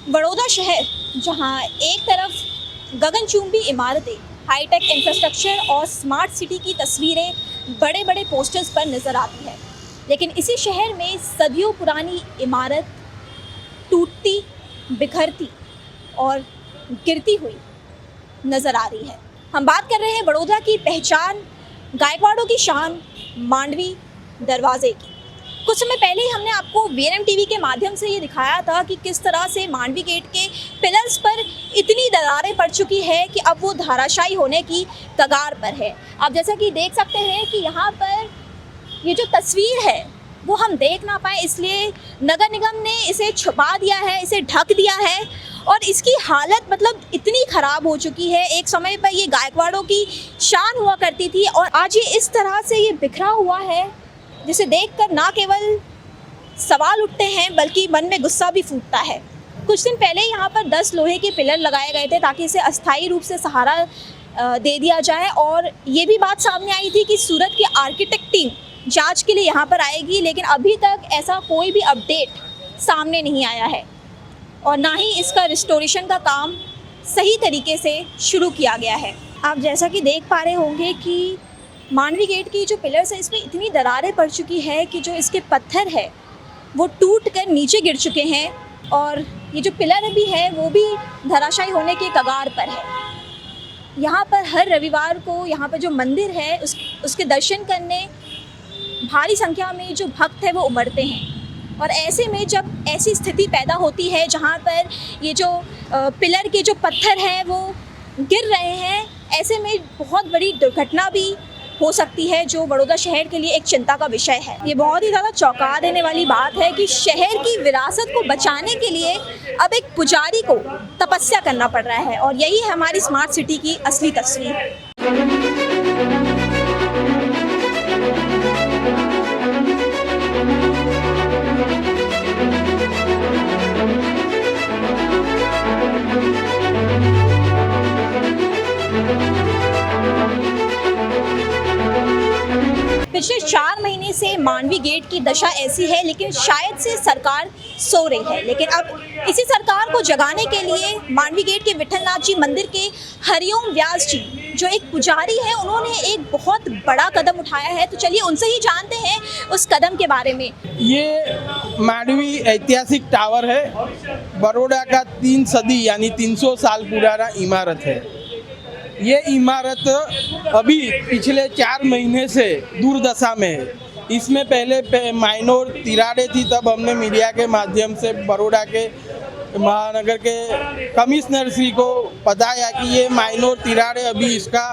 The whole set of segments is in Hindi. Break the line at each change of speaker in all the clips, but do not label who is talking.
बड़ौदा शहर, जहां एक तरफ गगनचुंबी इमारतें, हाईटेक इंफ्रास्ट्रक्चर और स्मार्ट सिटी की तस्वीरें बड़े बड़े पोस्टर्स पर नज़र आती है, लेकिन इसी शहर में सदियों पुरानी इमारत टूटती, बिखरती और गिरती हुई नज़र आ रही है। हम बात कर रहे हैं बड़ौदा की पहचान, गायकवाड़ों की शान, मांडवी दरवाजे की। कुछ समय पहले ही हमने आपको वीएनएम टीवी के माध्यम से ये दिखाया था कि किस तरह से मांडवी गेट के पिलर्स पर इतनी दरारें पड़ चुकी है कि अब वो धाराशायी होने की कगार पर है। आप जैसा कि देख सकते हैं कि यहाँ पर ये जो तस्वीर है वो हम देख ना पाए, इसलिए नगर निगम ने इसे छुपा दिया है, इसे ढक दिया है और इसकी हालत मतलब इतनी ख़राब हो चुकी है। एक समय पर ये गायकवाड़ों की शान हुआ करती थी और आज ये इस तरह से ये बिखरा हुआ है, जिसे देखकर ना केवल सवाल उठते हैं बल्कि मन में गुस्सा भी फूटता है। कुछ दिन पहले यहाँ पर 10 लोहे के पिलर लगाए गए थे ताकि इसे अस्थायी रूप से सहारा दे दिया जाए और ये भी बात सामने आई थी कि सूरत की आर्किटेक्ट टीम जांच के लिए यहाँ पर आएगी, लेकिन अभी तक ऐसा कोई भी अपडेट सामने नहीं आया है और ना ही इसका रिस्टोरेशन का काम सही तरीके से शुरू किया गया है। आप जैसा कि देख पा रहे होंगे कि मांडवी गेट की जो पिलर्स है इसमें इतनी दरारें पड़ चुकी है कि जो इसके पत्थर है वो टूट कर नीचे गिर चुके हैं और ये जो पिलर भी है वो भी धराशायी होने के कगार पर है। यहाँ पर हर रविवार को यहाँ पर जो मंदिर है उसके दर्शन करने भारी संख्या में जो भक्त है वो उमड़ते हैं और ऐसे में जब ऐसी स्थिति पैदा होती है जहाँ पर ये जो पिलर के जो पत्थर हैं वो गिर रहे हैं, ऐसे में बहुत बड़ी दुर्घटना भी हो सकती है जो बड़ौदा शहर के लिए एक चिंता का विषय है। ये बहुत ही ज़्यादा चौंका देने वाली बात है कि शहर की विरासत को बचाने के लिए अब एक पुजारी को तपस्या करना पड़ रहा है और यही है हमारी स्मार्ट सिटी की असली तस्वीर। पिछले 4 महीने से मांडवी गेट की दशा ऐसी है, लेकिन शायद से सरकार सो रही है। लेकिन अब इसी सरकार को जगाने के लिए मांडवी गेट के विठलनाथ जी मंदिर के हरिओम व्यास जी जो एक पुजारी हैं, उन्होंने एक बहुत बड़ा कदम उठाया है। तो चलिए उनसे ही जानते हैं उस कदम के बारे में।
ये मांडवी ऐतिहासिक टावर है, बड़ौदा का 3 सदी यानी 300 साल पुराना इमारत है। ये इमारत अभी पिछले 4 महीने से दुर्दशा में है। इसमें पहले माइनर तिराड़े थी, तब हमने मीडिया के माध्यम से बड़ौदा के महानगर के कमिश्नर श्री को बताया कि ये माइनर तिराड़े अभी इसका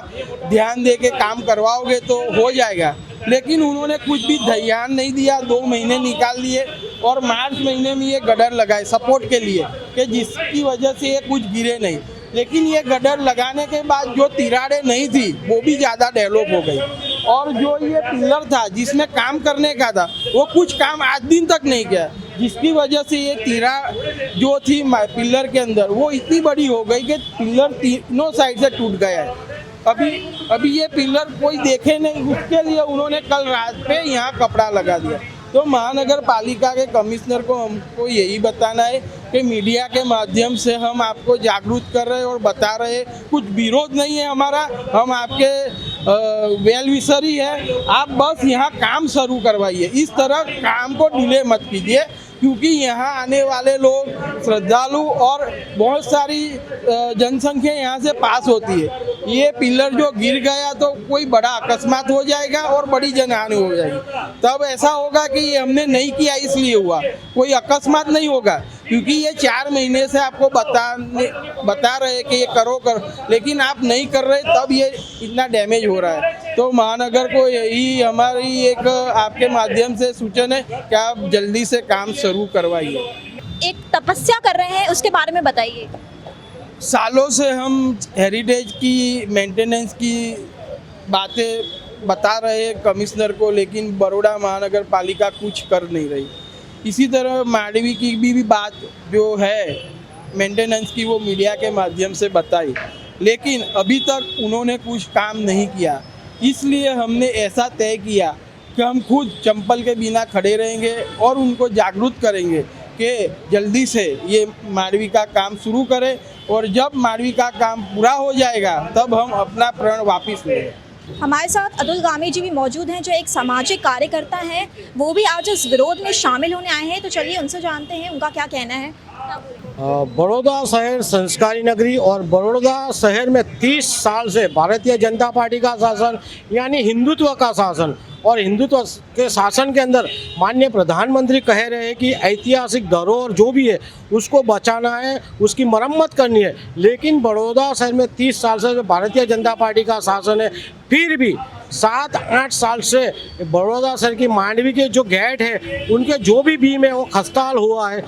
ध्यान दे के काम करवाओगे तो हो जाएगा, लेकिन उन्होंने कुछ भी ध्यान नहीं दिया। 2 महीने निकाल दिए और मार्च महीने में ये गडर लगाए सपोर्ट के लिए कि जिसकी वजह से ये कुछ गिरे नहीं, लेकिन ये गडर लगाने के बाद जो तिराड़े नहीं थी वो भी ज़्यादा डेवलप हो गई और जो ये पिलर था जिसमें काम करने का था वो कुछ काम आज दिन तक नहीं किया, जिसकी वजह से ये तिरा जो थी पिलर के अंदर वो इतनी बड़ी हो गई कि पिलर तीनों साइड से टूट गया है। अभी ये पिलर कोई देखे नहीं, उसके लिए उन्होंने कल रात पे यहाँ कपड़ा लगा दिया। तो महानगर पालिका के कमिश्नर को हमको यही बताना है कि मीडिया के माध्यम से हम आपको जागरूक कर रहे हैं और बता रहे हैं, कुछ विरोध नहीं है हमारा, हम आपके वेल विशर ही है। आप बस यहाँ काम शुरू करवाइए, इस तरह काम को डिले मत कीजिए, क्योंकि यहाँ आने वाले लोग श्रद्धालु और बहुत सारी जनसंख्या यहाँ से पास होती है। ये पिलर जो गिर गया तो कोई बड़ा अकस्मात हो जाएगा और बड़ी जनहानि हो जाएगी। तब ऐसा होगा कि ये हमने नहीं किया इसलिए हुआ, कोई अकस्मात नहीं होगा, क्योंकि ये 4 महीने से आपको बता रहे कि ये करो, लेकिन आप नहीं कर रहे, तब ये इतना डैमेज हो रहा है। तो महानगर को यही हमारी एक आपके माध्यम से सूचना है कि आप जल्दी से काम शुरू करवाइए।
एक तपस्या कर रहे हैं, उसके बारे में बताइए।
सालों से हम हेरिटेज की मेंटेनेंस की बातें बता रहे हैं कमिश्नर को, लेकिन बड़ौदा महानगर पालिका कुछ कर नहीं रही। इसी तरह मांडवी की भी बात जो है मेंटेनेंस की वो मीडिया के माध्यम से बताई, लेकिन अभी तक उन्होंने कुछ काम नहीं किया। इसलिए हमने ऐसा तय किया कि हम खुद चंपल के बिना खड़े रहेंगे और उनको जागरूक करेंगे के जल्दी से ये मांडवी का काम शुरू करें और जब मांडवी का काम पूरा हो जाएगा तब हम अपना प्रण वापस लें।
हमारे साथ अतुल गामी जी भी मौजूद हैं जो एक सामाजिक कार्यकर्ता हैं, वो भी आज इस विरोध में शामिल होने आए हैं। तो चलिए उनसे जानते हैं उनका क्या कहना है।
बड़ौदा शहर संस्कारी नगरी और बड़ौदा शहर में 30 साल से भारतीय जनता पार्टी का शासन यानी हिंदुत्व का शासन, और हिंदुत्व के शासन के अंदर माननीय प्रधानमंत्री कह रहे हैं कि ऐतिहासिक धरोहर जो भी है उसको बचाना है, उसकी मरम्मत करनी है। लेकिन बड़ौदा शहर में 30 साल से जो भारतीय जनता पार्टी का शासन है, फिर भी 7-8 साल से बड़ौदा शहर की मांडवी के जो गेट है उनके जो भी बीम है वो खस्ताहाल हुआ है।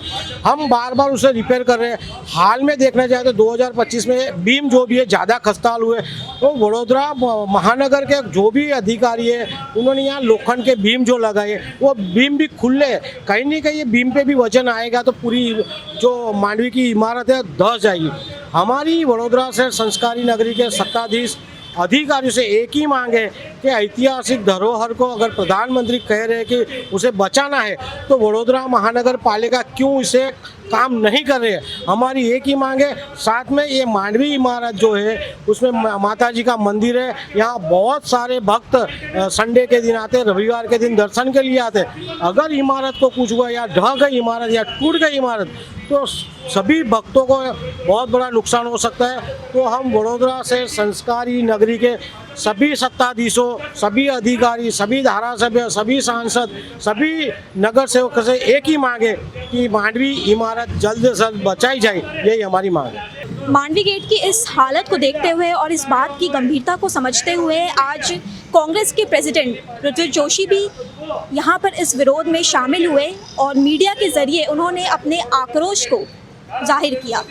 हम बार बार उसे रिपेयर कर रहे हैं। हाल में देखना चाहे तो 2025 में बीम जो भी है ज़्यादा खस्ताहाल हुए। तो वडोदरा महानगर के जो भी अधिकारी है उन्होंने यहाँ लोखंड के बीम जो लगाए वो बीम भी खुले, कहीं नहीं कहीं बीम पे भी वजन आएगा तो पूरी जो मांडवी की इमारत है धस जाएगी। हमारी वडोदरा शहर संस्कारी नगरी के सत्ताधीश अधिकारियों से एक ही मांग है कि ऐतिहासिक धरोहर को अगर प्रधानमंत्री कह रहे हैं कि उसे बचाना है तो वडोदरा महानगर पालिका क्यों इसे काम नहीं कर रहे हैं। हमारी एक ही मांग है। साथ में ये मांडवी इमारत जो है उसमें माता जी का मंदिर है, यहाँ बहुत सारे भक्त संडे के दिन आते, रविवार के दिन दर्शन के लिए आते। अगर इमारत को कुछ हुआ या ढह गई इमारत या टूट गई इमारत तो सभी भक्तों को बहुत बड़ा नुकसान हो सकता है। तो हम वडोदरा से संस्कारी नगरी के सभी सत्ताधीशों, सभी अधिकारी, सभी धारासभ्य, सभी सांसद, सभी नगर सेवकों से एक ही मांग है कि मांडवी इमारत जल्द से जल्द बचाई जाए, यही हमारी मांग है।
मांडवी गेट की इस हालत को देखते हुए और इस बात की गंभीरता को समझते हुए आज कांग्रेस के प्रेसिडेंट ऋतु जोशी भी यहाँ पर इस विरोध में शामिल हुए और मीडिया के जरिए उन्होंने अपने आक्रोश को जाहिर किया।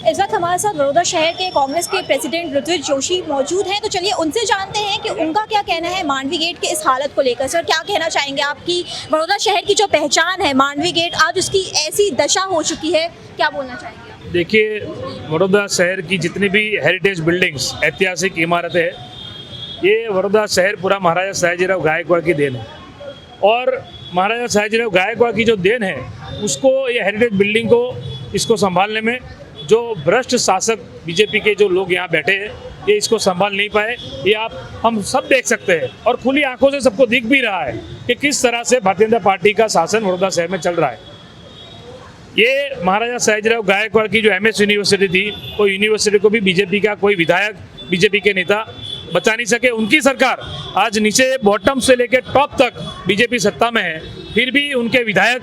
इस वक्त हमारे साथ बड़ौदा शहर के कांग्रेस के प्रेसिडेंट ऋतु जोशी मौजूद हैं। तो चलिए उनसे जानते हैं कि उनका क्या कहना है मांडवी गेट के इस हालत को लेकर। सर, क्या कहना चाहेंगे? आपकी बड़ौदा शहर की जो पहचान है मांडवी गेट, आज उसकी ऐसी दशा हो चुकी है, क्या बोलना चाहेंगे आप?
देखिए, बड़ौदा शहर की जितनी भी हेरिटेज बिल्डिंग्स, ऐतिहासिक इमारतें हैं, ये बड़ौदा शहर पूरा महाराजा सयाजीराव गायकवाड़ की देन है। और महाराजा सयाजीराव गायकवाड़ की जो देन है उसको, ये हेरिटेज बिल्डिंग को, इसको संभालने में जो भ्रष्ट शासक बीजेपी के जो लोग यहाँ बैठे हैं ये इसको संभाल नहीं पाए। ये हम सब देख सकते हैं और खुली आंखों से सबको दिख भी रहा है कि किस तरह से भारतीय जनता पार्टी का शासन बड़ौदा शहर में चल रहा है। ये महाराजा सयाजीराव गायकवाड़ की जो MS यूनिवर्सिटी थी, वो यूनिवर्सिटी को भी बीजेपी का कोई विधायक, बीजेपी के नेता बचा नहीं सके। उनकी सरकार आज नीचे बॉटम से लेकर टॉप तक बीजेपी सत्ता में है, फिर भी उनके विधायक,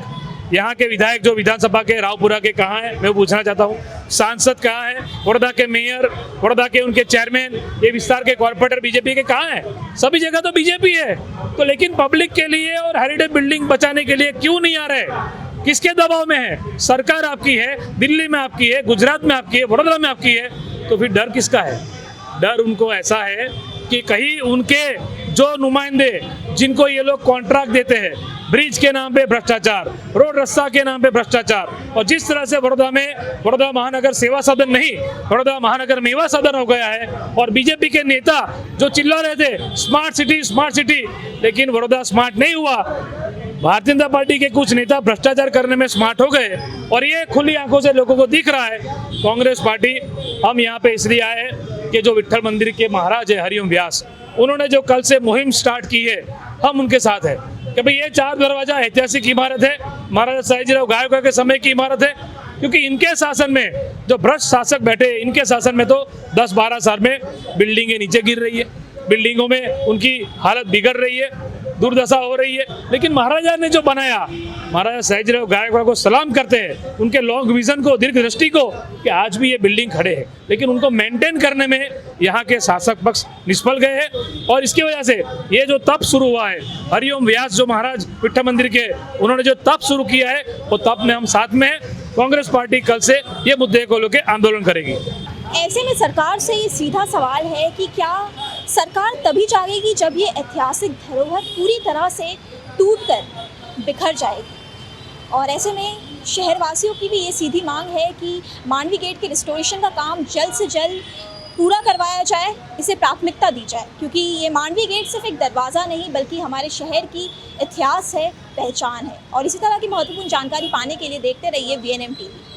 यहाँ के विधायक जो विधानसभा के रावपुरा के कहाँ हैं, मैं पूछना चाहता हूँ। सांसद कहाँ हैं? बड़ौदा के मेयर, बड़ौदा के उनके चेयरमैन, ये विस्तार के कॉर्पोरेटर बीजेपी के कहाँ हैं? सभी जगह तो बीजेपी है। तो लेकिन पब्लिक के लिए और हेरिटेज बिल्डिंग बचाने के लिए क्यों नहीं आ रहे? किसके दबाव में है? सरकार आपकी है, दिल्ली में आपकी है, गुजरात में आपकी है, वडोदरा में आपकी है, तो फिर डर किसका है? डर उनको ऐसा है कि कहीं उनके जो नुमाइंदे, जिनको ये लोग कॉन्ट्रैक्ट देते हैं, ब्रिज के नाम पे भ्रष्टाचार, रोड रास्ता के नाम पे भ्रष्टाचार, और जिस तरह से बड़ौदा में बड़ौदा महानगर सेवा सदन नहीं, बड़ौदा महानगर मेवा सदन हो गया है। और बीजेपी के नेता जो चिल्ला रहे थे स्मार्ट सिटी, लेकिन बड़ौदा स्मार्ट नहीं हुआ। भारतीय जनता पार्टी के कुछ नेता भ्रष्टाचार करने में स्मार्ट हो गए और ये खुली आंखों से लोगों को दिख रहा है। कांग्रेस पार्टी, हम यहाँ पे इसलिए आए हैं कि जो विट्ठल मंदिर के महाराज है हरिओम व्यास, उन्होंने जो कल से मुहिम स्टार्ट की है, हम उनके साथ है कि भाई ये 4 दरवाजा ऐतिहासिक इमारत है, महाराजा सयाजीराव गायकवाड़ के समय की इमारत है। क्योंकि इनके शासन में जो भ्रष्ट शासक बैठे, इनके शासन में तो 10-12 साल में बिल्डिंगें नीचे गिर रही है, बिल्डिंगों में उनकी हालत बिगड़ रही है, दुर्दशा हो रही है। लेकिन महाराजा ने जो बनाया, महाराजा सयाजीराव गायकवाड़ को सलाम करते हैं, उनके लॉन्ग विजन को, दीर्घ दृष्टि को, कि आज भी ये बिल्डिंग खड़े हैं। लेकिन उनको मेंटेन करने में यहाँ के शासक पक्ष निष्फल गए हैं और इसकी वजह से ये जो तप शुरू हुआ है, हरिओम व्यास जो महाराज विट्ठल मंदिर के, उन्होंने जो तप शुरू किया है, वो तप में हम साथ में हैं। कांग्रेस पार्टी कल से ये मुद्दे को लेकर आंदोलन करेगी।
ऐसे में सरकार से ये सीधा सवाल है कि क्या सरकार तभी जागेगी जब ये ऐतिहासिक धरोहर पूरी तरह से टूटकर बिखर जाएगी? और ऐसे में शहरवासियों की भी ये सीधी मांग है कि मांडवी गेट के रिस्टोरेशन का काम जल्द से जल्द पूरा करवाया जाए, इसे प्राथमिकता दी जाए, क्योंकि ये मांडवी गेट सिर्फ एक दरवाज़ा नहीं बल्कि हमारे शहर की इतिहास है, पहचान है। और इसी तरह की महत्वपूर्ण जानकारी पाने के लिए देखते रहिए VNM TV।